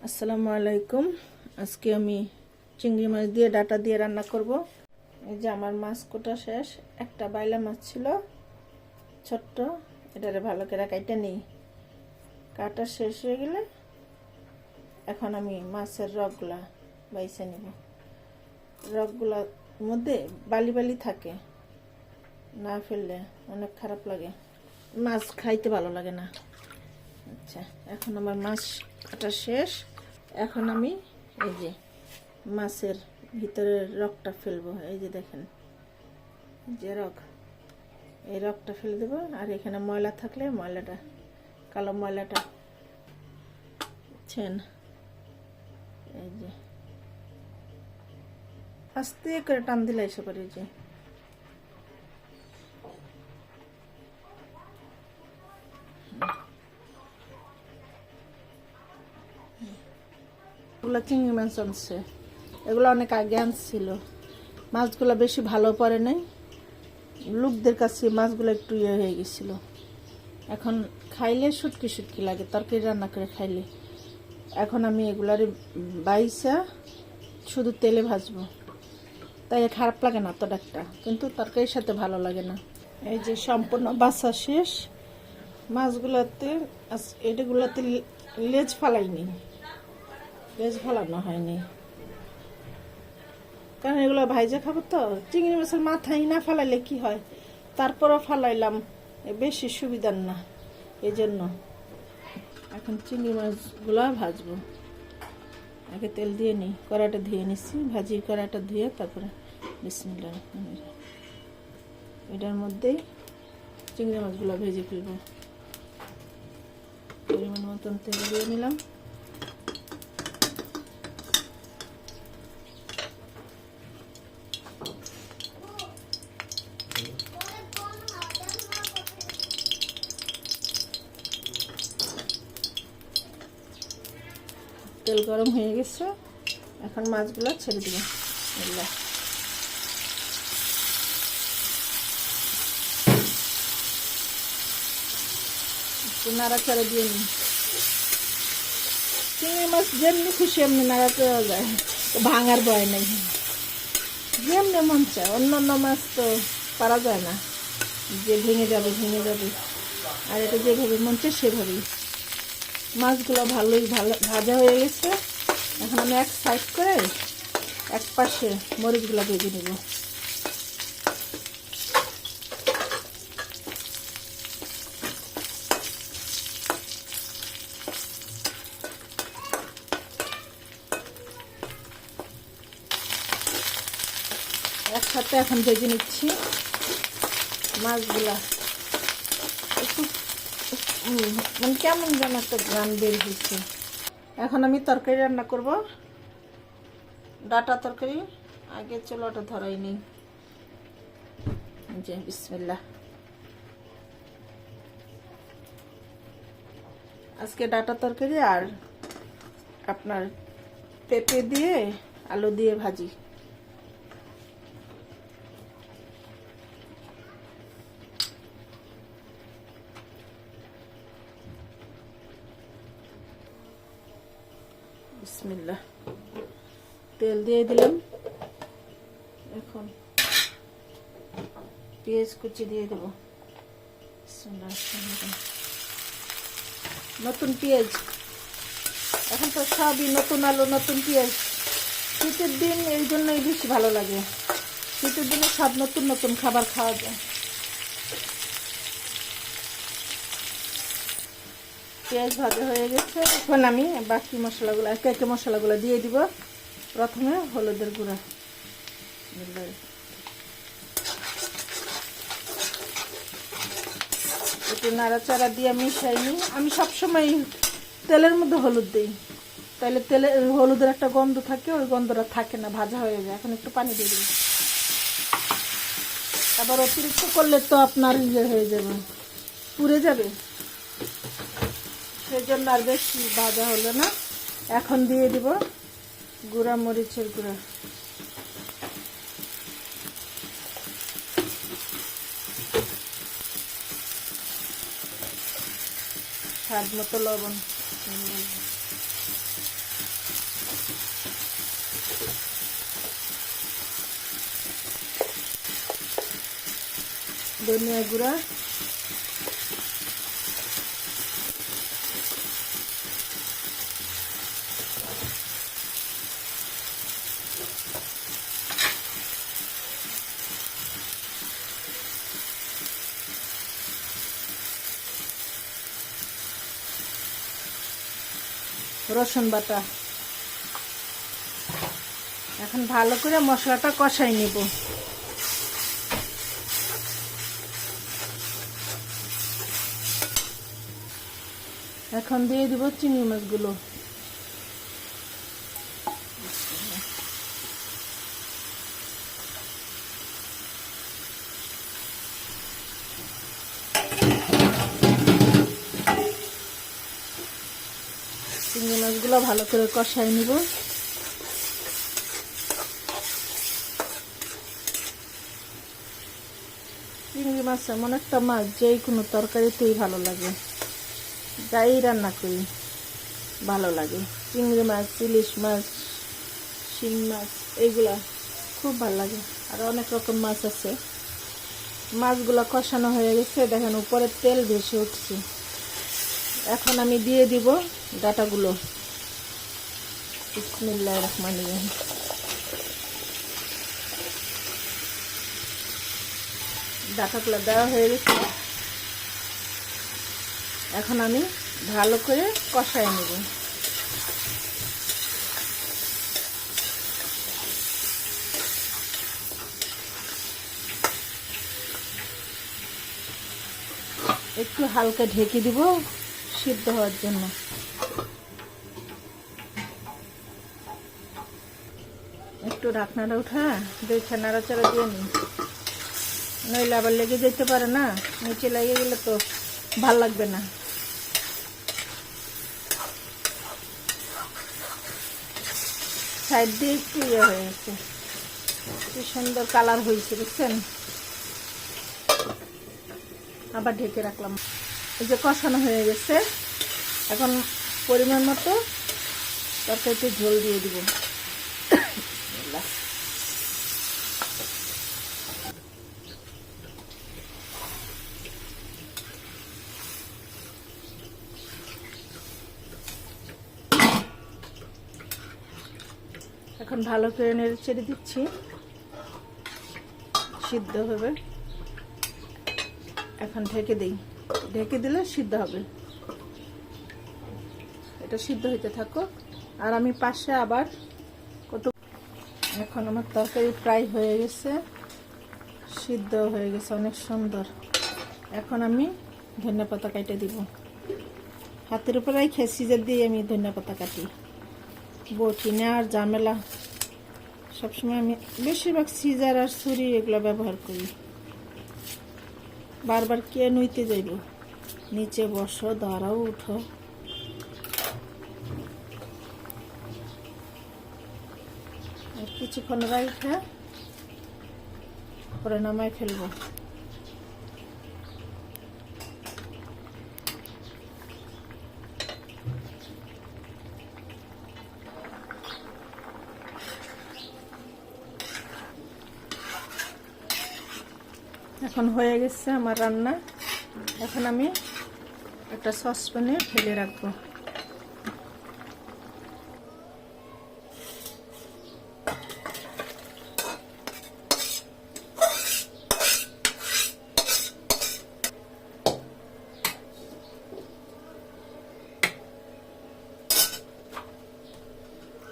আসসালামু আলাইকুম। আজকে আমি চিংড়ি মাছ দিয়ে ডাটা দিয়ে রান্না করব। এই যে আমার মাছ কোটা শেষ। একটা বাইলা মাছ ছিল ছোট্ট, এটারে ভালো করে কাইটা নিই। কাটা শেষ হয়ে গেলে এখন আমি মাছের রগগুলা বাইছে নিব। রগগুলার মধ্যে বালি বালি থাকে, না ফেললে অনেক খারাপ লাগে, মাছ খাইতে ভালো লাগে না। আচ্ছা, এখন আমার মাছ কাটা শেষ। এখন আমি এই যে মাছের ভিতরের রগটা ফেলবো। এই যে দেখেন, যে রগ, এই রগটা ফেলে দেবো। আর এখানে ময়লা থাকলে ময়লাটা, কালো ময়লাটা, বুঝছেন, এই যে আস্তে করে টান দিলে এসে পারে। যে এগুলো চিংড়ি মাছ আনছে, এগুলো অনেক আগে আনছিল। মাছগুলো বেশি ভালো পড়ে নাই, লোকদের কাছে মাছগুলো একটু ইয়ে হয়ে গেছিল। এখন খাইলে শুটকি শুটকি লাগে, তরকারি রান্না করে খাইলে। এখন আমি এগুলার বাইসা শুধু তেলে ভাজবো, তাই খারাপ লাগে না তো একটা, কিন্তু তরকারির সাথে ভালো লাগে না। এই যে সম্পূর্ণ বাছা শেষ। মাছগুলোতে এটাগুলোতে লেজ ফালাইনি, লেজ ফালানো হয়নি, কারণ এগুলো ভাইজা খাবো তো। চিংড়ি মাছের মাথায় না ফালাইলে কি হয়, তারপরও ফালাইলাম, বেশি সুবিধার না, এই জন্য। এখন চিংড়ি মাছগুলো ভাজবো। আগে তেল দিয়ে নিই, কড়াইটা ধুয়ে নিচ্ছি, ভাজি কড়াইটা ধুয়ে তারপরে বিসমিল্লাহ এটার মধ্যেই চিংড়ি মাছগুলো ভেজে ফেলবো। পরিমাণ মতন তেল দিয়ে নিলাম। তেল গরম হয়ে গেছে, এখন মাছগুলো ছেড়ে দেবো। একটু নাড়াচাড়া দিয়ে নিই। চিংড়ি মাছ যেমনি খুশি এমনি নাড়াচাড়া যায়, ভাঙার ভয় নেই, যেমনি মন চায়। অন্যান্য মাছ তো পারা যায় না, যে ভেঙে যাবে ভেঙে যাবে, আর এটা যেভাবে মন চায় সেভাবেই। মাছগুলো ভালোই ভাজা হয়ে গেছে। এখন আমি এক সাইড করে এক পাশে মরিচগুলো ভেজে নেব। একসাথে এখন ভেজে নিচ্ছি মাছগুলা। একটু মানে কেমন যেন একটা গান বের হয়েছে। এখন আমি তরকারি রান্না করব, ডাটা তরকারি। আগে চুলাটা ধরাই নেই। যে বিসমিল্লাহ। আজকে ডাটা তরকারি আর আপনার পেঁপে দিয়ে আলু দিয়ে ভাজি। বিসমিল্লাহ, তেল দিয়ে দিলাম। এখন পেঁয়াজ কুচি দিয়ে দেব। নতুন পেঁয়াজ, এখন তো সবই নতুন আলু নতুন পেঁয়াজ। শীতের দিন এই জন্যই বেশি ভালো লাগে, শীতের দিনে সব নতুন নতুন খাবার খাওয়া যায়। পেঁয়াজ ভাজা হয়ে গেছে, এখন আমি বাকি মশলাগুলো একে একে মশলাগুলো দিয়ে দিব। প্রথমে হলুদের গুঁড়া, একটু নাড়াচাড়া দিয়ে মিশাই নিই। আমি সবসময় তেলের মধ্যে হলুদ দিই, তাহলে হলুদের একটা গন্ধ থাকে, ওই গন্ধটা থাকে না, ভাজা হয়ে যায়। এখন একটু পানি দিয়ে দিই। আবার অতিরিক্ত করলে তো আপনার ইয়ে হয়ে যাবে, পুড়ে যাবে, সেই জন্য আর বেশি ভাজা হলো না। এখন দিয়ে দিব গুঁড়া মরিচের গুঁড়া, স্বাদ মতো লবণ, ধনিয়া গুঁড়া, রসুন বাটা। এখন ভালো করে মশলাটা কষাই নিব। এখন দিয়ে দিব চিংড়ি মাছগুলো। চিংড়ি মাছগুলো ভালো করে কষাই নিব। চিংড়ি মাছ এমন একটা মাছ যে কোনো তরকারিতেই ভালো লাগে, যাই রান্না করি ভালো লাগে। চিংড়ি মাছ, ইলিশ মাছ, শিং মাছ, এইগুলা খুব ভালো লাগে। আর অনেক রকম মাছ আছে। মাছগুলো কষানো হয়ে গেছে, দেখেন উপরে তেল ভেসে উঠছে। এখন আমি দিয়ে দিব ডাটাগুলো। বিসমিল্লাহির রহমানির রহিম। ডাটাগুলো দেওয়া হয়ে গেছে। এখন আমি ভালো করে কষাই নেব। একটু হালকা ঢেকে দিব সিদ্ধ হওয়ার জন্য। একটু ঢাকনাটা উঠা দেখে নাড়াচাড়া দিয়ে নিই, নইলে আবার লেগে যেতে পারে না। নিচে লেগে গেলে তো ভাল লাগবে না। সাইড দিয়ে একটু ইয়ে হয়ে গেছে, কি সুন্দর কালার হয়েছে দেখছেন। আবার ঢেকে রাখলাম। এই যে কষানো হয়ে গেছে। এখন পরিমাণ মতো তরকারিতে ঝোল দিয়ে দিব। এখন ভালো করে নেড়ে চেড়ে দিচ্ছি, সিদ্ধ হবে। এখন ঢেকে দিই, ঢেকে দিলে সিদ্ধ হবে। এটা সিদ্ধ হইতে থাকো আর আমি পাশে আবার কত। এখন আমার তরকারি প্রায় হয়ে গেছে, সিদ্ধ হয়ে গেছে অনেক সুন্দর। এখন আমি ধনিয়া পাতা কেটে দিব। হাতের উপরে সিজার দিয়ে আমি ধনিয়া পাতা কাটি, বটি নেওয়ার ঝামেলা। সবসময় আমি বেশিরভাগ সিজার আর ছুরি এগুলো ব্যবহার করি। বারবার কে নুইতে যাইব, নিচে বসো, দাঁড়াও, উঠো। আর কিছুক্ষণ রাইখা পরে নামাই ফেলবো। এখন হয়ে গেছে আমার রান্না। এখন আমি একটা সসপ্যানে ঢেলে রাখবো।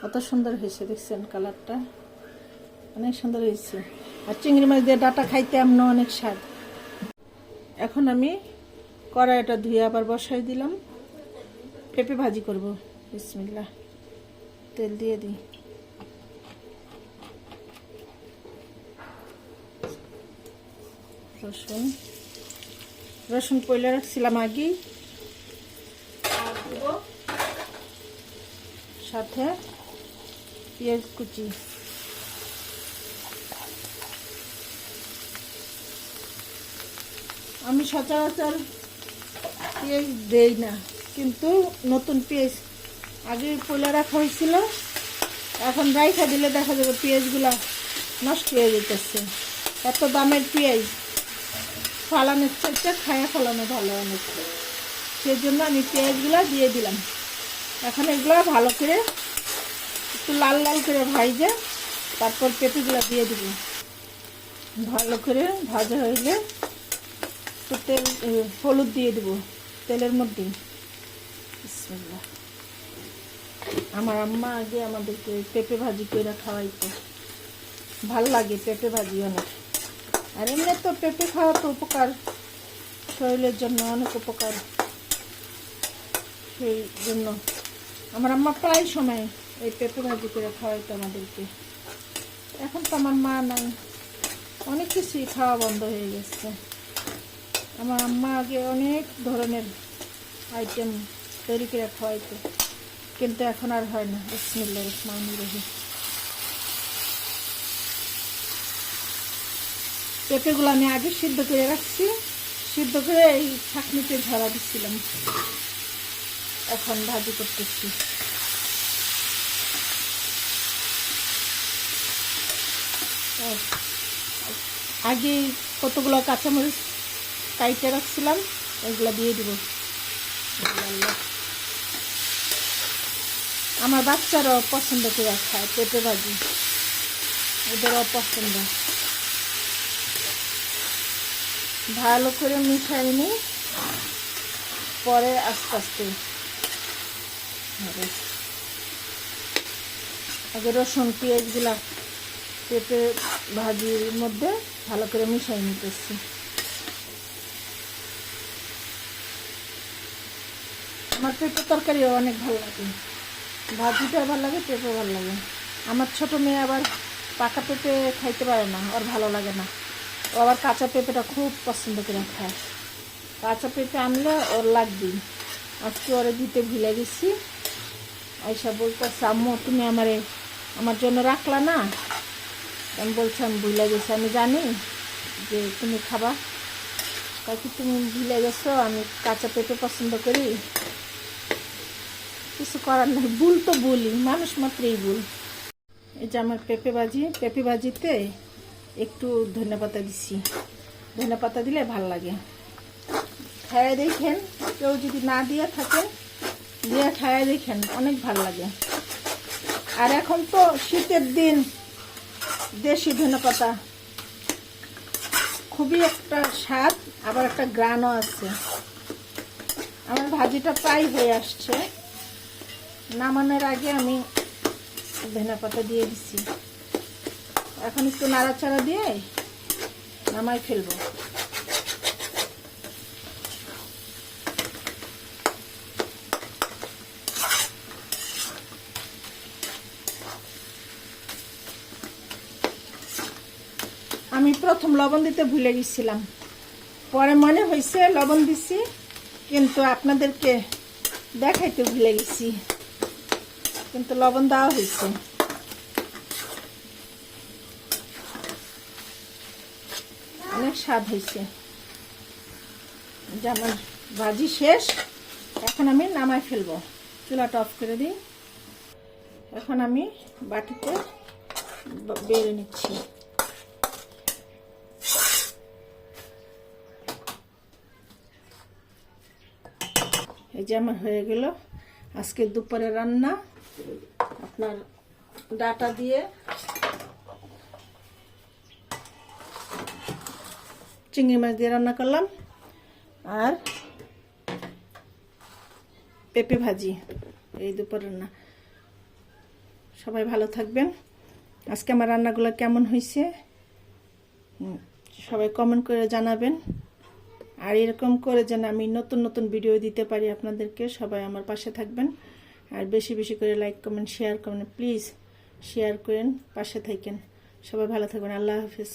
কত সুন্দর হয়েছে দেখছেন, কালারটা অনেক সুন্দর হয়েছে। আর চিংড়ি মাছ দিয়ে ডাটা খাইতে এমন অনেক স্বাদ। এখন আমি কড়াইটা ধুয়ে আবার বসাই দিলাম। পেঁপে ভাজি করব। বিসমিল্লাহ। তেল দিয়ে দিই। রসুন রসুন পয়লা রাখছিলাম আগেই। সাথে পেঁয়াজ কুচি। আমি সচরাচর পেঁয়াজ দেই না, কিন্তু নতুন পেঁয়াজ আগে পয়লা রাখা হয়েছিল, এখন রাইখা দিলে দেখা যাবে পেঁয়াজগুলা নষ্ট হয়ে যেতেছে। এত দামের পেঁয়াজ ফালানোর চাইতে খায়া ফলানো ভালো অনেক। সেই জন্য আমি পেঁয়াজগুলো দিয়ে দিলাম। এখন এগুলো ভালো করে একটু লাল লাল করে ভাজে তারপর পেঁপেগুলো দিয়ে দিব। ভালো করে ভাজা হইলে তো তেল হলুদ দিয়ে দিব তেলের মধ্যে। বিসমিল্লাহ। আমার আম্মা আগে আমাদেরকে পেঁপে ভাজি করে খাওয়াইতো, ভাল লাগে পেঁপে ভাজি অনেক। আর এমনি তো পেঁপে খাওয়া তো উপকার, শরীরের জন্য অনেক উপকার। সেই জন্য আমার আম্মা প্রায় সময় এই পেঁপে ভাজি করে খাওয়াইতো আমাদেরকে। এখন তো আমার মা নাই, অনেক কিছুই খাওয়া বন্ধ হয়ে গেছে। আমার আম্মা আগে অনেক ধরনের আইটেম তৈরি করে খাওয়াইতো, কিন্তু এখন আর হয় না। বিসমিল্লাহির রহমানির রহিম। পেঁপেগুলো আমি আগে সিদ্ধ করে রাখছি, সিদ্ধ করে এই ছাঁকনিতে ঝরা দিচ্ছিলাম, এখন ভাজি করতেছি। আগে কতগুলো কাঁচামরিচ কাইটে রাখছিলাম, এগুলো দিয়ে দিব। আমার বাচ্চারাও পছন্দ করে খায় পেঁপে ভাজি, ওদেরও পছন্দ। ভালো করে মিশাই নিই, পরে আস্তে আস্তে আগে রসুন পেঁয়াজগুলা পেঁপে ভাজির মধ্যে ভালো করে মিশাই নিতেছি। আমার পেঁপে তরকারিও অনেক ভালো লাগে, ভাজিটাও ভালো লাগে, পেঁপে ভালো লাগে। আমার ছোট মেয়ে আবার পাকা পেঁপে খাইতে পারে না, ওর ভালো লাগে না। ও আবার কাঁচা পেঁপেটা খুব পছন্দ করে খায়। কাঁচা পেঁপে আনলে ওর লাগবেই। আজকে ওরে দিতে ভুলে গেছি। আয়সা বলতেছে, আম্মু তুমি আমার জন্য রাখলা না? আমি বলছি আমি ভুলে গেছি, আমি জানি যে তুমি খাবা, তাকে তুমি ভুলে গেছো আমি কাঁচা পেঁপে পছন্দ করি। কিছু করার নেই, ভুল তো ভুলই, মানুষ মাত্রই ভুল। এই যে আমার পেঁপে ভাজিতে একটু ধনেপাতা দিচ্ছি। ধনেপাতা দিলে ভাল লাগে। খাইয়ে দেখেন, কেউ যদি না দিয়ে থাকেন দিয়ে খাইয়ে দেখেন, অনেক ভাল লাগে। আর এখন তো শীতের দিন, দেশি ধনেপাতা খুবই একটা স্বাদ, আবার একটা গ্রানও আছে। আমার ভাজিটা প্রায় হয়ে আসছে, নামানোর আগে আমি ধনেপাতা দিয়ে দিচ্ছি। এখন একটু নাড়াচাড়া দিয়ে নামাই ফেলবো। আমি প্রথম লবণ দিতে ভুলে গেছিলাম, পরে মনে হয়েছে লবণ দিছি, কিন্তু আপনাদেরকে দেখাইতে ভুলে গেছি, কিন্তু লবণ দেওয়া হয়েছে। অনেক স্বাদ হয়েছে। যে আমার ভাজি শেষ, এখন আমি নামাই ফেলবো। চুলাটা অফ করে দিই। এখন আমি বাটিতে বেড়ে নিচ্ছি। এই যে আমার হয়ে গেল আজকে দুপুরে রান্না। আপনার ডাটা দিয়ে চিংড়ি মাছ দিয়ে রান্না করলাম, আর পেঁপে ভাজি, এই দুপুর রান্না। সবাই ভালো থাকবেন। আজকে আমার রান্নাগুলো কেমন হয়েছে সবাই কমেন্ট করে জানাবেন। আর এরকম করে যেন আমি নতুন নতুন ভিডিও দিতে পারি আপনাদেরকে। সবাই আমার পাশে থাকবেন, আর বেশি বেশি করে লাইক কমেন্ট শেয়ার করেন। প্লিজ শেয়ার করেন, পাশে থাকেন। সবাই ভালো থাকবেন। আল্লাহ হাফেজ।